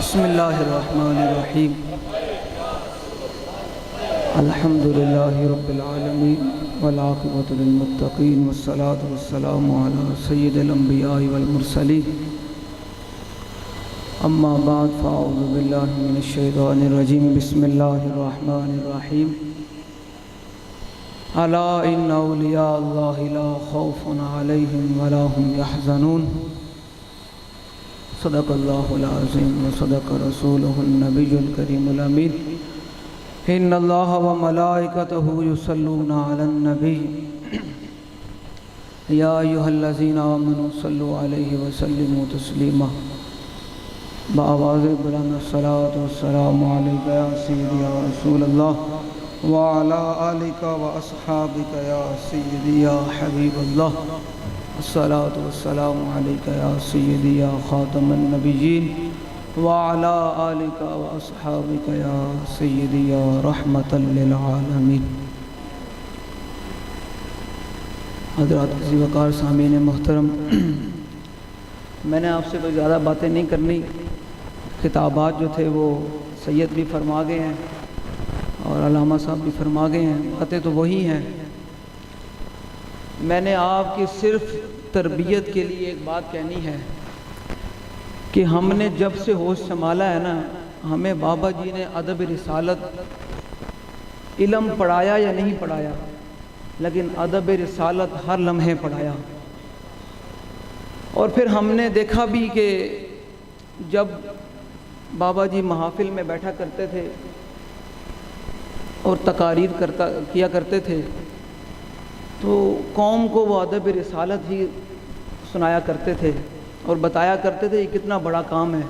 بسم اللہ الرحمن الرحیم الحمدللہ رب العالمین والعاقبۃ للمتقین والصلاة والسلام علی سید الانبیاء والمرسلین اما بعد فاعوذ باللہ من الشیطان الرجیم بسم اللہ الرحمن الرحیم الا ان اولیاء اللہ لا خوف علیہم ولا هم یحزنون صدق اللہ العظیم وصدق رسولہ النبی الکریم الامین ان اللہ وملائکتہ یصلون علی النبی یا ایھا الذین آمنوا صلوا علیہ وسلموا تسلیما بآواز بلند الصلاۃ والسلام علیک یا سیدی یا رسول اللہ وعلی آلک واصحابک یا سیدی یا حبیب اللہ الصلاۃ والسلام علیک یا سیدی یا خاتم النبیین وعلی آلک واصحابک یا سیدی یا رحمۃ للعالمین۔ حضرات عزیز وقار سامعین محترم، میں نے آپ سے کوئی زیادہ باتیں نہیں کرنی، خطابات جو تھے وہ سید بھی فرما گئے ہیں اور علامہ صاحب بھی فرما گئے ہیں، باتیں تو وہی ہیں۔ میں نے آپ کی صرف تربیت کے لیے ایک بات کہنی ہے کہ ہم نے جب سے ہوش سنبھالا ہے نا، ہمیں بابا جی نے ادب رسالت علم پڑھایا یا نہیں پڑھایا، لیکن ادب رسالت ہر لمحے پڑھایا۔ اور پھر ہم نے دیکھا بھی کہ جب بابا جی محافل میں بیٹھا کرتے تھے اور تقاریر کیا کرتے تھے تو قوم کو وہ ادب رسالت ہی سنایا کرتے تھے اور بتایا کرتے تھے یہ کتنا بڑا کام ہے۔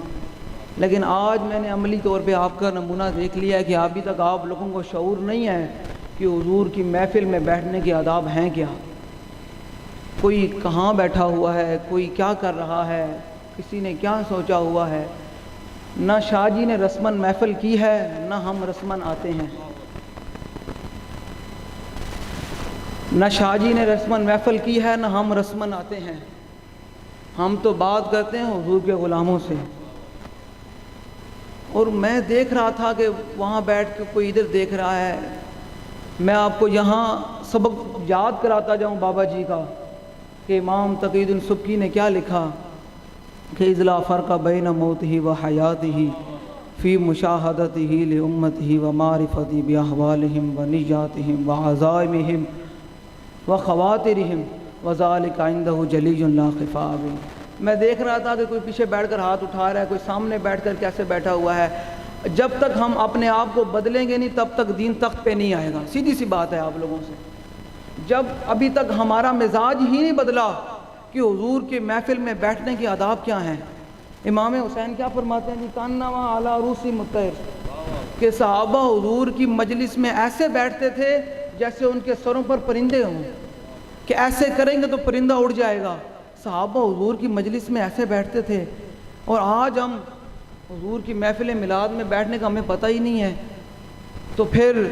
لیکن آج میں نے عملی طور پہ آپ کا نمونہ دیکھ لیا ہے کہ ابھی تک آپ لوگوں کو شعور نہیں ہے کہ حضور کی محفل میں بیٹھنے کے آداب ہیں کیا، کوئی کہاں بیٹھا ہوا ہے، کوئی کیا کر رہا ہے، کسی نے کیا سوچا ہوا ہے۔ نہ شاہ جی نے رسماً محفل کی ہے، نہ ہم رسماً آتے ہیں۔ نہ شاہ جی نے رسماً محفل کی ہے، نہ ہم رسماً آتے ہیں۔ ہم تو بات کرتے ہیں حضور کے غلاموں سے۔ اور میں دیکھ رہا تھا کہ وہاں بیٹھ کے کوئی ادھر دیکھ رہا ہے، میں آپ کو یہاں سبق یاد کراتا جاؤں بابا جی کا کہ امام تقی الدین سبکی نے کیا لکھا کہ اذ لا فرق بین موتہ و حیاتہ فی مشاہدتہ لامتہ و معرفتہ باحوالہم و نیاتہم و عزائمہم و خواترہم وذالک عندہ جلی لا خفاء بہ۔ میں دیکھ رہا تھا کہ کوئی پیچھے بیٹھ کر ہاتھ اٹھا رہا ہے، کوئی سامنے بیٹھ کر کیسے بیٹھا ہوا ہے۔ جب تک ہم اپنے آپ کو بدلیں گے نہیں تب تک دین تخت پہ نہیں آئے گا، سیدھی سی بات ہے آپ لوگوں سے۔ جب ابھی تک ہمارا مزاج ہی نہیں بدلا کہ حضور کے محفل میں بیٹھنے کے آداب کیا ہیں۔ امام حسین کیا فرماتے ہیں جی، کانما علی رؤوس مطیر، کہ صحابہ حضور کی مجلس میں ایسے بیٹھتے تھے جیسے ان کے سروں پر پرندے ہوں، کہ ایسے کریں گے تو پرندہ اڑ جائے گا۔ صحابہ حضور کی مجلس میں ایسے بیٹھتے تھے، اور آج ہم حضور کی محفل میلاد میں بیٹھنے کا ہمیں پتہ ہی نہیں ہے۔ تو پھر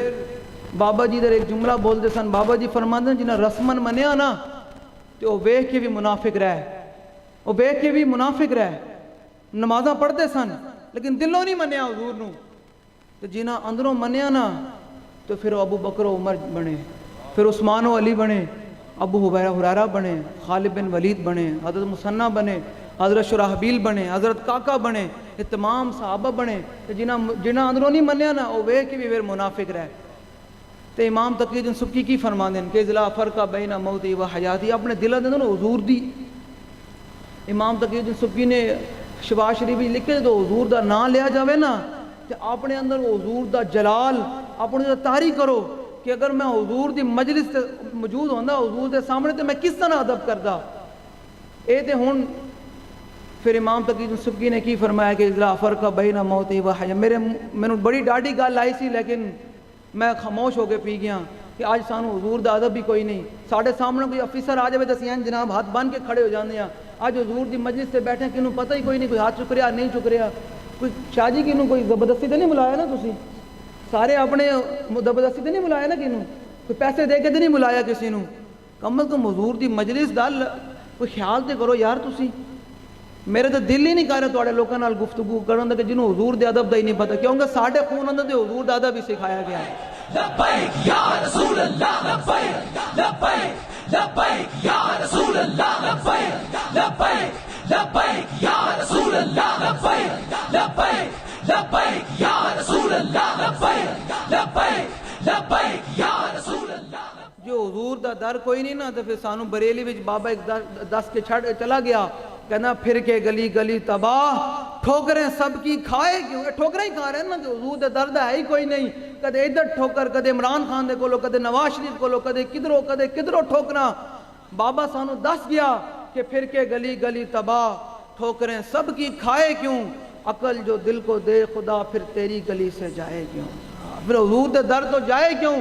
بابا جی ادھر ایک جملہ بولتے سن، بابا جی فرماتے ہیں جنہیں رسمن منیا نا تو وہ ویکھ کے بھی منافق رہے، وہ ویکھ کے بھی منافق رہے۔ نمازاں پڑھتے سن لیکن دلوں نہیں منیا حضور نو، تو جنہیں اندروں منیا نا تو پھر ابو بکر و عمر بنے، پھر عثمان و علی بنے، ابو ہریرہ بنے، خالد بن ولید بنے، حضرت مثنیٰ بنے، حضرت شرحبیل بنے، حضرت کاکا بنے، یہ تمام صحابہ بنے۔ جنہیں اندروں نہیں منیا نا وہ ویکھ کے بھی پھر منافق رہے۔ تو امام تقی الدین سبکی کی فرماندے ہیں کہ لا فرق بین موتی و حیاتی، اپنے دل دے اندر حضور دی۔ امام تقی الدین سبکی نے شفاعت شریف لکھے تو حضور دا نام لیا جاوے نا تو اپنے اندر حضور دا جلال اپنے اندر طاری کرو کہ اگر میں حضور دی مجلس تے موجود ہوندا حضور دے سامنے تو میں کس طرح ادب کردا۔ اے تے ہن پھر امام تقی الدین سبکی نے کی فرمایا کہ لا فرق بین موتی و حیاتی۔ مینوں بڑی ڈاڈی گل آئی سی لیکن میں خاموش ہو کے پی گیا کہ آج سانو حضور دا ادب بھی کوئی نہیں۔ ساڈے سامنے کوئی افیسر آ جائے تو اسی جناب ہاتھ بن کے کھڑے ہو جاندے ہیں۔ آج حضور دی مجلس سے بیٹھے کنوں پتہ ہی کوئی نہیں، کوئی ہاتھ چک رہا نہیں چک رہا، کوئی شاہ جی کنوں کوئی زبردستی تو نہیں بلایا نا تسی، سارے اپنے زبردستی تو نہیں بلایا نا کنوں، کوئی پیسے دے کے تو نہیں بلایا کسی نوں۔ کم از کم حضور دی مجلس دا کوئی خیال تے کرو یار تسی۔ میرے تو دل ہی نہیں کر رہا تھوڑے لوگوں نال گفتگو کرن دا کہ جنہوں حضور دے ادب دا ہی نہیں پتہ، کیونکہ ساڈے خون اندر تے حضور دا ادب ہی سکھایا گیا ہے. لبیک یا رسول اللہ لبیک لبیک لبیک یا رسول اللہ لبیک لبیک لبیک یا رسول اللہ لبیک لبیک لبیک یا رسول اللہ لبیک لبیک لبیک یا رسول اللہ. جو حضور دا در کوئی نہیں نا، تو پھر سانو بریلی وچ بابا ایک دس کے چھڑ چلا گیا، کہنا پھر کے گلی گلی تباہ، ٹھوکریں سب کی کھائے کیوں؟ ٹھوکریں ہی کھا رہے ہیں نا کہ حضور دا درد ہے ہی کوئی نہیں. کدے ادھر ٹھوکر، کدے عمران خان دے کولو، کدے نواز شریف کولو، کدے کدھروں ٹھوکنا. بابا سانو دس گیا کہ پھر کے گلی گلی تباہ، ٹھوکریں سب کی کھائے کیوں؟ عقل جو دل کو دے خدا پھر تیری گلی سے جائے کیوں؟ پھر حضور دے در تو جائے کیوں؟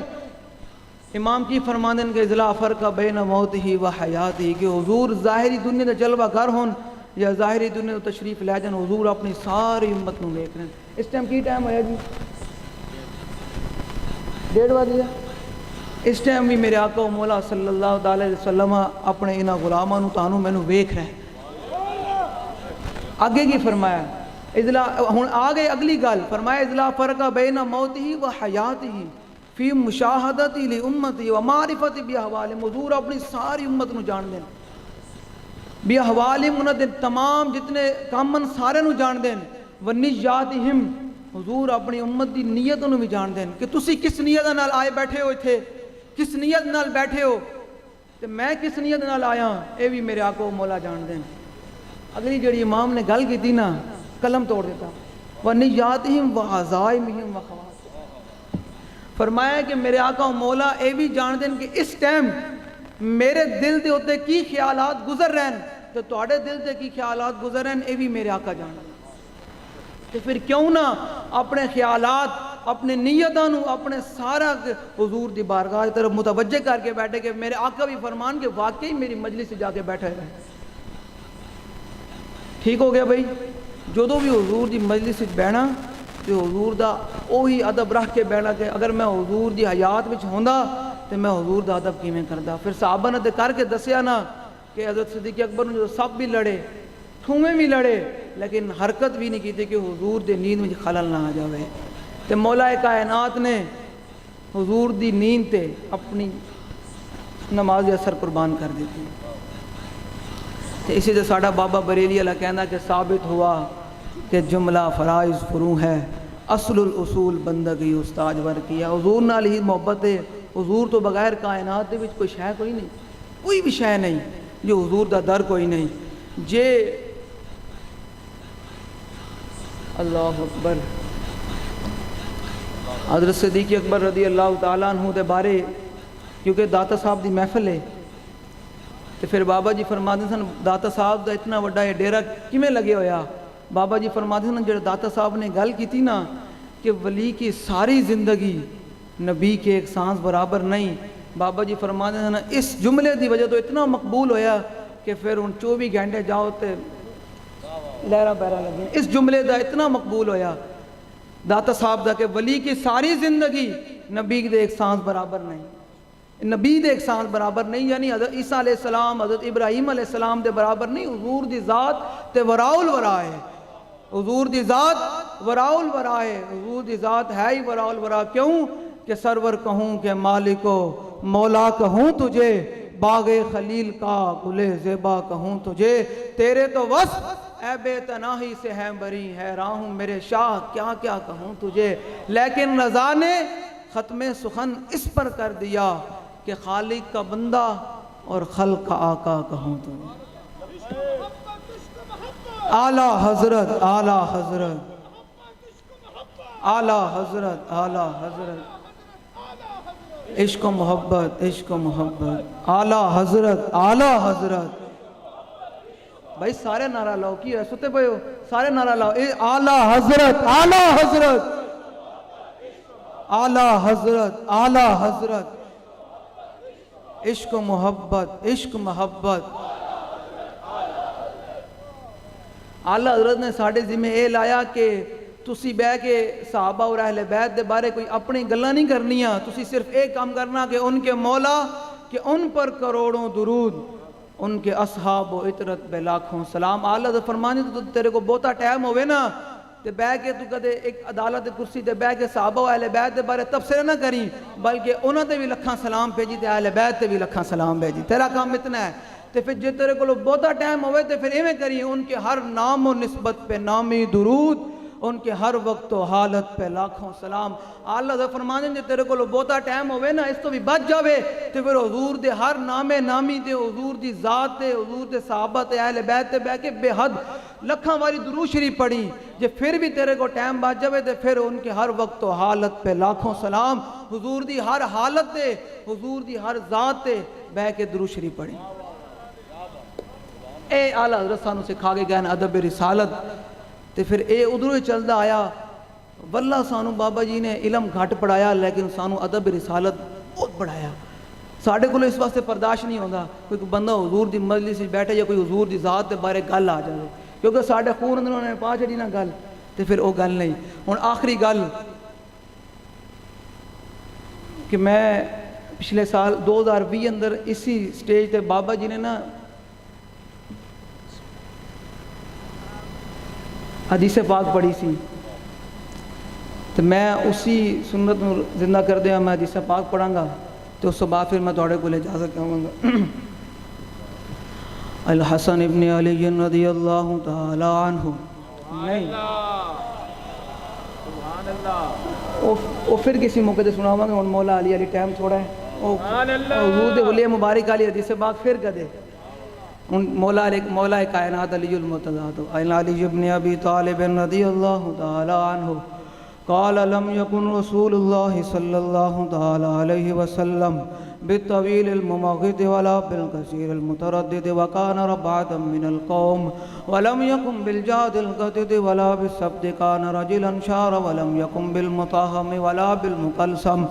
امام کی فرماندے کہ اضلا فرق بین موت ہی و حیات ہی، کہ حضور ظاہری دنیا دے جلوہ گر ہون یا ظاہری دنیا دے تشریف لے جان، حضور اپنی ساری امت نو دیکھ رہے ہیں. اس ٹائم کی ٹائم ہویا جی؟ 1:30 بجے. اس ٹائم بھی میرے آقا و مولا صلی اللہ علیہ وسلم اپنے انہاں غلاماں نو تانوں مینوں ویکھ رہے ہیں. آگے کی فرمایا ہن آ گئے اگلی گل، فرمایا اضلا فرق بین موت ہی و حیات ہی فی مشاہدتی لی امتی و معرفتی بی احوالیم. حضور اپنی ساری امت نو جان دیں، بی احوالیم انہاں دے تمام جتنے کامن سارے نو جان دیں، و نیاتہم حضور اپنی امت دی نیتوں نو بھی جان دیں کہ تسی کس نیت نال آئے بیٹھے ہو تھے، کس نیت نال بیٹھے ہو، تے میں کس نیت نال آیا، اے بھی میرے آقا و مولا جان دیں. اگلی جڑی امام نے گل کی تھی نا، قلم توڑ دیتا. و نیاتہم و عزائمہم و خواتہم، فرمایا کہ میرے آقا و مولا اے بھی جان دیں کہ اس ٹائم میرے دل دے ہوتے کی خیالات گزر رہے ہیں، تو تواڈے دل دے کی خیالات گزر رہے ہیں، اے بھی میرے آقا جان دیں. تو پھر کیوں نہ اپنے خیالات، اپنے نیتاں نو، اپنے سارا حضور دی بارگاہ کی طرف متوجہ کر کے بیٹھے کہ میرے آقا بھی فرمان کہ واقعی میری مجلس سے جا کے بیٹھے رہے. ٹھیک ہو گیا بھائی؟ جدوں بھی حضور دی مجلس سے بیٹھنا تو حضور دا اوہی ادب رکھ کے بیٹھنا کہ اگر میں حضور دی حیات وچ ہوندا تو میں حضور دا ادب کیویں کردا. پھر صحابہ نے کر کے دسیا نا کہ حضرت صدیق اکبر نے سب بھی لڑے، ٹھومے بھی لڑے، لیکن حرکت بھی نہیں کی تھی کہ حضور دے نیند میں خلل نہ آ جاوے. تے مولا کائنات نے حضور دی نیند تے اپنی نماز اثر قربان کر دی تھی. تے اسی تے ساڈا بابا بریلی والا کہنا کہ ثابت ہوا کہ جملہ فرائض فرو ہے، اصل الاصول بندگی استاج ور کیا. حضور نال ہی محبت ہے. حضور تو بغیر کائنات دے وچ کوئی شے کوئی نہیں، کوئی بھی شے نہیں جو حضور دا در کوئی نہیں. جے اللہ اکبر. حضرت صدیق اکبر رضی اللہ تعالیٰ عنہ دے بارے کیونکہ داتا صاحب دی محفل ہے، تو پھر بابا جی فرماتے سن داتا صاحب دا اتنا وڈا یہ ڈیرا کیویں لگے ہویا. بابا جی فرماتے ہیں جڑے داتا صاحب نے گل کی تھی نا کہ ولی کی ساری زندگی نبی کے ایک سانس برابر نہیں، بابا جی فرماتے ہیں اس جملے دی وجہ تو اتنا مقبول ہویا کہ پھر ان 24 گھنٹے جاؤ تے لہرا بہرا لگیں. اس جملے دا اتنا مقبول ہویا داتا صاحب دا کہ ولی کی ساری زندگی نبی دے ایک سانس برابر نہیں، نبی دے ایک سانس برابر نہیں، یعنی حضرت عیسیٰ علیہ السلام، حضرت ابراہیم علیہ السلام دے برابر نہیں. حضور دی ذات تے وراء الورا ہے، حضور دی ذات وراء الورا ہے. حضور دی ذات ہے ہی وراء الورا. کیوں کہ سرور کہوں کہ مالکو مولا کہوں تجھے، باغ خلیل کا گلے زیبا کہوں تجھے، تیرے تو وصف اے بے تناہی سے ہے بری، حیراں ہوں میرے شاہ کیا کیا کہوں تجھے. لیکن رضا نے ختم سخن اس پر کر دیا کہ خالق کا بندہ اور خلق کا آقا کہوں تجھے. اعلیٰ حضرت، اعلیٰ حضرت، اعلیٰ حضرت، اعلیٰ حضرت، عشق و محبت، عشق و محبت، اعلیٰ حضرت، اعلیٰ حضرت. بھائی سارے نعرہ لاؤ، کی ہے ستے پہ ہو؟ سارے نعرہ لاؤ. اعلیٰ حضرت، اعلیٰ حضرت، اعلیٰ حضرت، اعلیٰ حضرت، عشق و محبت، عشق محبت. اعلیٰ حضرت نے ساڑھے ذمہ اے لایا کہ تسی بہ کے صحابہ اور اہل بیت دے بارے کوئی اپنی گلہ نہیں کرنیاں، تسی صرف ایک کام کرنا کہ ان کے مولا کہ ان پر کروڑوں درود ان کے اصحاب و اطرت پہ لاکھوں سلام۔ آلہ دے فرمانے تو تیرے کو بہتا ٹائم ہوئے نا تے بہ کے تو کدے ایک عدالت کرسی تے بہ کے صحابہ و اہل بیت دے بارے تبصرہ نہ کریں، بلکہ انہوں تے بھی لکھاں سلام بھیجی تے اہل بیت تے بھی لکھاں سلام بھیجی۔ تیرا کام اتنا ہے تے پھر جے تیرے کو بہتا ٹائم ہوئے تے پھر ایویں کریں، ان کے ہر نام و نسبت پہ نامی درود، ان کے ہر وقت و حالت پہ لاکھوں سلام۔ اللہ دے فرمانے جے تیرے کو بہتا ٹائم ہوئے نا اس تو بھی بچ جاوے تے پھر حضور دے ہر نام نامی تے حضور دی ذات تے حضور دے صحابہ تے اہل بیت تے بہ کے بے حد لکھاں والی درود شریف پڑھی۔ جے پھر بھی تیرے کو ٹائم بچ جاوے تے پھر ان کے ہر وقت و حالت پہ لاکھوں سلام، حضور دی ہر حالت تے حضور دی ہر ذات تے بہ کے درود شریف پڑھی۔ اے اعلیٰ حضرت سانو سکھا کے گئے ادب رسالت تے پھر اے ادھروں چلدا آیا۔ واللہ سانو بابا جی نے علم گھٹ پڑھایا لیکن سانو ادب رسالت بہت پڑھایا۔ ساڑھے کو اس واسطے برداشت نہیں ہوتا کوئی بندہ حضور دی مجلس سے بیٹھے یا کوئی حضور دی ذات دے بارے گل آ جائے، کیونکہ ساڑھے خون اندروں نے پا چڑی نہ گل تے پھر وہ گل نہیں۔ ہن آخری گل کہ میں پچھلے سال 2020 اندر اسی سٹیج تے بابا جی نے نا حدیث پاک پڑھی سی تو میں اسی سنت نو زندہ کر دیا، میں حدیث پاک پڑھاں گا تو اس بعد پھر میں توڑے کو لے اجازت کہوں گا۔ الحسن ابن علی رضی اللہ تعالی عنہ نہیں وہ پھر کسی موقع تے سناواں گا، مولا علی علی ٹائم تھوڑا ہے، حضور دے ولی مبارک علی حدیث پاک پھر کدے مولا کائنات علی المتضاد علی ابن ابی طالب رضی اللہ تعالی عنہ قال لم يكن رسول الله صلى الله تعالى عليه وسلم بالطويل الممغد ولا بالقصير المتردد وكان ربعة من القوم ولم يكن بالجاد القدد ولا بالسبت كان رجلا شار ولم يكن بالمطاهم ولا بالمقلسم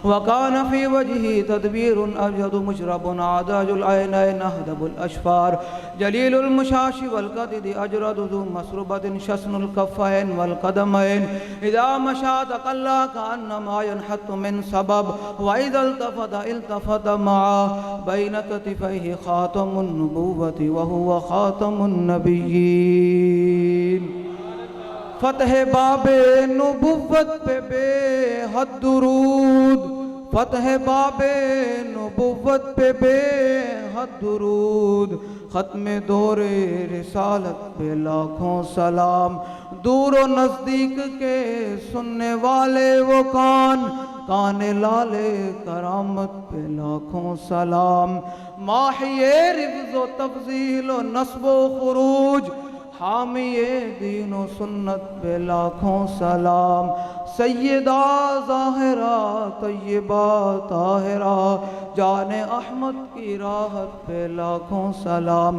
وكان في وجهه تدبير أبيض مشرب عداج العينين أهدب الأشفار جليل المشاش والقدد أجرد ذو مسربة شسن الكفين والقدمين إذا مشى تقلى كأنما ينحط من سبب وإذا التفت معه بين كتفيه خاتم النبوة وهو خاتم النبيين فتح باب نبوت پہ بے حد درود، فتح باب نبوت پہ بے حد درود، ختم دور رسالت پہ لاکھوں سلام، دور و نزدیک کے سننے والے وہ کان لال کرامت پہ لاکھوں سلام، ماحی رفض و تفضیل و نصب و خروج، حامی دین و سنت پہ لاکھوں سلام، سیدہ ظاہرہ طیبہ طاہرہ جان احمد کی راحت پہ لاکھوں سلام،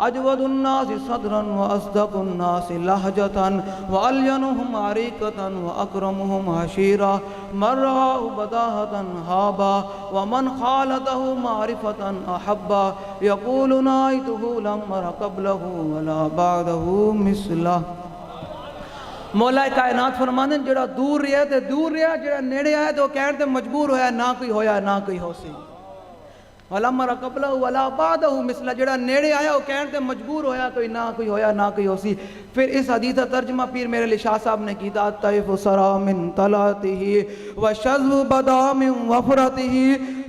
اجود الناس صدرا واصدق الناس لہجتا والینہم عریقتا واکرمہم عشیرا من رآہ بداہتا ہابا ومن خالتہ معرفتا احبا یقول نائتہ لم ر قبلہ ولا بعدہ مثلہ۔ مولا کائنات فرمانے جڑا دور رہا تے دور رہا، جڑا نیڑے آیا تو کہنے تے مجبور ہویا، نہ کوئی ہویا نہ کوئی ہو سی، وَلَمَّ رَقَبْلَهُ وَلَا بَعْدَهُ مِثْلَ جڑا نیڑے آیا وہ کہنے تے مجبور ہویا کوئی نہ کوئی ہویا نہ کوئی ہو سی۔ پھر اس حدیث کا ترجمہ پیر میرے علی شاہ صاحب نے کیتا طیف سرا من طلعته وشذب بدا من وفرته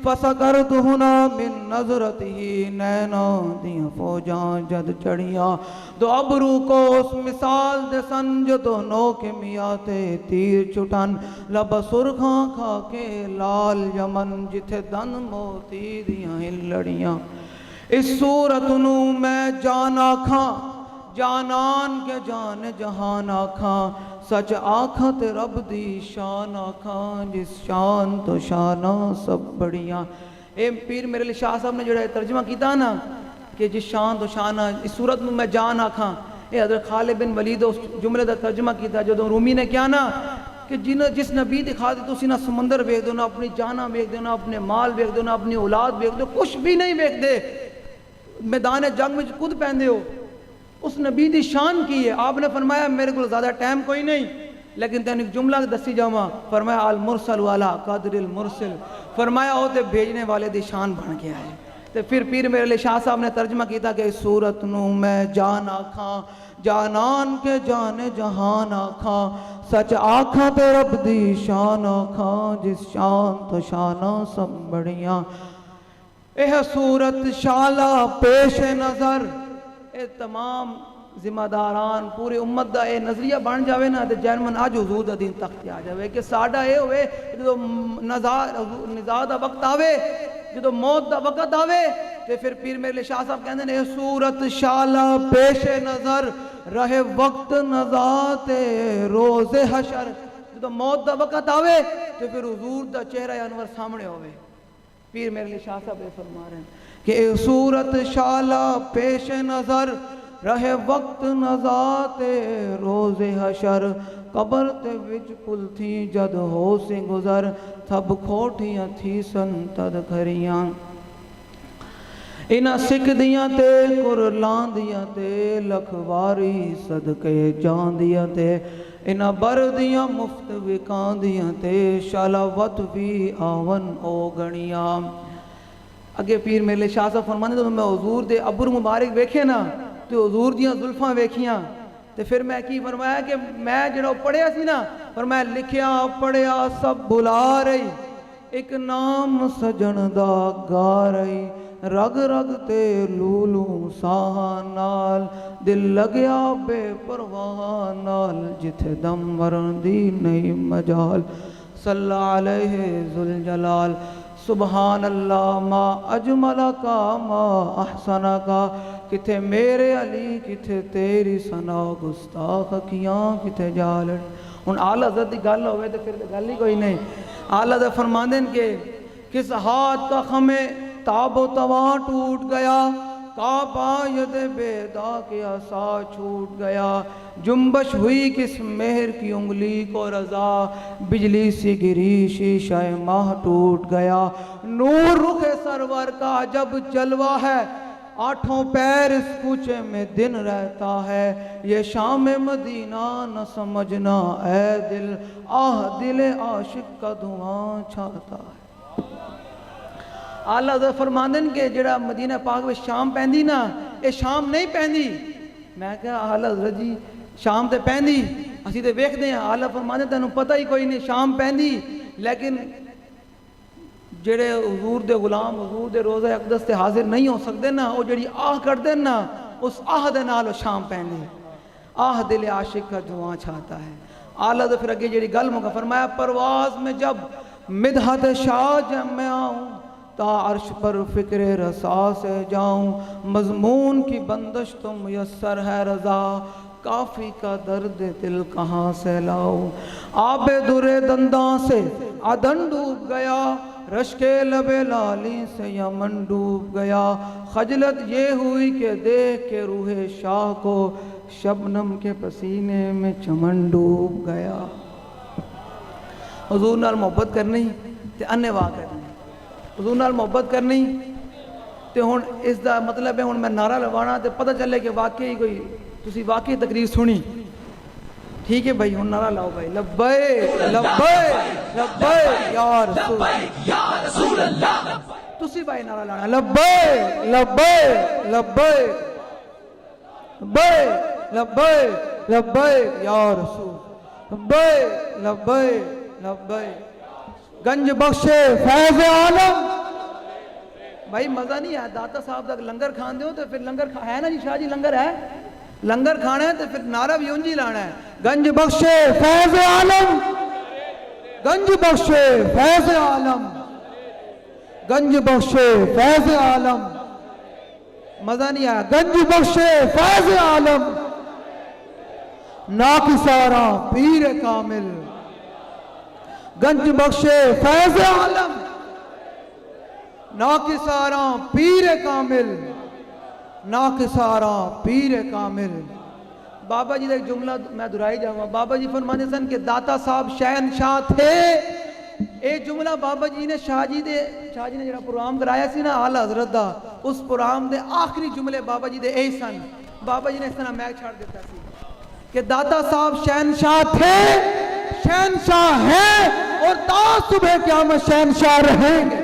فسکرت ہنا من نظرته نینا دیاں فوجاں جد چڑیاں دو ابرو کو اس مثال دے سنج دو نوک میاتے تیر چٹن لب سرخاں کھا کے لال یمن جتھے دن موتی دیاں لڑیاں۔ اس صورت نو میں جان آکھاں جانان کے جان جہان آکھاں، سچ آکھاں تے رب دی شان آکھاں جس شان تو شانہ سب بڑیاں۔ اے پیر میرے علی شاہ صاحب نے جڑا ترجمہ کیتا نا کہ جس شان تو شانہ، اس صورت میں جان آکھاں، اے حضرت خالد بن ولید اس جملے دا ترجمہ کیتا جو رومی نے کیا نا کہ جس نبی دکھا دے تو اسی نہ سمندر بیک دو، نہ اپنی جانہ بیک دو، نہ اپنے مال بیک دو، نہ اپنی اولاد بیک دو، کچھ بھی نہیں بیک دے، میدان جنگ میں خود پہندے ہو۔ اس نبی دی شان کی ہے۔ آپ نے فرمایا میرے کو زیادہ ٹائم کوئی نہیں لیکن تین ایک جملہ دسی جاواں، فرمایا المرسل والا قدر المرسل، فرمایا وہ تے بھیجنے والے دی شان بن گیا ہے۔ تے پھر پیر میرے علی شاہ صاحب نے ترجمہ کیتا کہ اس صورت نو میں جان آکھاں جانان کے جان جہان آکھاں سچ آکھاں تے رب دی شان آکھاں جس شان تو شاناں سب بڑیاں اے صورت شالا پیش نظر اے تمام ذمہ داران پوری امت دا اے نظریہ بن جاوے نا تے جرمن اج حضور دا دین تخت آ جاوے کہ ساڈا اے ہوئے جدو نزاع دا وقت آوے جدو موت دا وقت آوے تے پھر پیر میرے شاہ صاحب کہندے نے صورت شالا پیش نظر رہے وقت نزاع تے روز حشر جدو موت دا وقت آوے تے پھر حضور دا چہرہ انور سامنے ہوئے پیر میرے لیے شاہ صاحب فرما رہے ہیں کہ اے صورت شالا پیش نظر رہے وقت نزاع تے روز حشر قبر تے وچ کل تھی جد ہو سے گزر تھب کھوٹیاں تھی سن تد کھریاں انہاں سکھ دیاں تے قرلان دیاں تے لکھواری صدقے جان دیاں تے انہاں بر دیاں مفت وکان دیاں تے شالاوت بھی آون او گنیاں اگے پیر میرے شاہ صاحب فرمانے تو میں حضور دے ابر مبارک ویکھے نا تو حضور دیاں زلفاں ویکھیاں تے پھر میں کی فرمایا کہ میں جڑا پڑھیا سی نا فرمایا لکھیا پڑھیا سب بلا رہی ایک نام سجن دا گا رہی رگ رگ تے لولو ساہاں نال دل لگیا بے پرواہ نال جتھے دم ورن دی نہیں مجال صلی علیہ ذوالجلال سبحان اللہ ما اجمل کا ما احسن کا کتھے میرے علی کتھے تیری ثنا گستاخ کیاں کتھے جالن ان اعلیٰ حضرت دی گل ہوئے تو پھر گل ہی کوئی نہیں اعلیٰ حضرت فرماندے کہ کس ہاتھ کا خمیں تاب و تواں ٹوٹ گیا کعبہ ید بیدا کے عصا چھوٹ گیا جنبش ہوئی کس مہر کی انگلی کو رضا بجلی سی گری شیشہ ماہ ٹوٹ گیا نور رخ سرور کا جب جلوہ ہے آٹھوں پیر اس کوچے میں دن رہتا ہے یہ شام مدینہ نہ سمجھنا اے دل آہ دل عاشق کا دھواں چھاتا ہے آلہ حضرت فرماندن کہ جڑا مدینہ پاک میں شام پہندی نا اے شام نہیں پہندی میں کہا آلہ حضرت جی شام تے پہندی اسی تے ویکھ دیں آلہ فرماندن تینوں پتہ ہی کوئی نہیں شام پہندی لیکن جڑے حضور دے غلام حضور دے روزہ اقدس تے حاضر نہیں ہو سکتے نا وہ جڑی آہ کر دیں نا اس آہ دے نال شام پہندی آہ دل عاشق کا دھواں چھاتا ہے آلہ حضرت پھر اگے جڑی گل مکہ فرمایا پرواز میں جب مدحت شاہ جب میں آؤں تا عرش پر فکر رسا سے جاؤں مضمون کی بندش تو میسر ہے رضا کافی کا درد دل کہاں سے لاؤں آب در دنداں سے عدن ڈوب گیا رشک لب لالی سے یمن ڈوب گیا خجلت یہ ہوئی کہ دیکھ کے روح شاہ کو شبنم کے پسینے میں چمن ڈوب گیا حضور نال محبت کرنی تے انواع کرنی حضور نال محبت کرنی تے ہن اس دا مطلب ہے ہن میں نعرہ لوانا تے پتہ چلے کہ واقعی کوئی تسی واقعی تقریر سنی ٹھیک ہے بھائی ہن نعرہ لاؤ بھائی لبیک لبیک لبیک یا رسول اللہ تسی بھائی نعرہ لانا لبیک لبیک لبیک لبیک لبیک لبیک یا رسول لبیک لبیک لبیک گنج بخشے فیض عالم بھائی مزہ نہیں ہے داتا صاحب تک لنگر کھان دیو تو پھر لنگر ہے نا جی شاہ جی لنگر ہے لنگر کھانا ہے تو پھر نعرہ بھی انجی لانا ہے گنج بخشے فیض عالم گنج بخشے فیض عالم گنج بخشے فیض عالم مزہ نہیں آیا گنج بخشے فیض عالم ناکسارا پیر کامل گنج بخشے فیض عالم ناکساراں پیر کامل ناکساراں پیر کامل بابا جی ایک جملہ میں دہرائی جاؤں بابا جی فرماتے سن کہ داتا صاحب شہنشاہ تھے اے جملہ بابا جی نے شاہ جی نے جڑا پروگرام کرایا سی نا اعلیٰ حضرت دا اس پروگرام دے آخری جملے بابا جی دے اے سن بابا جی نے اس طرح میک چھاڑ دیتا سی کہ داتا صاحب شہنشاہ تھے شہنشاہ ہیں اور تا صبح قیامت شہنشاہ رہیں گے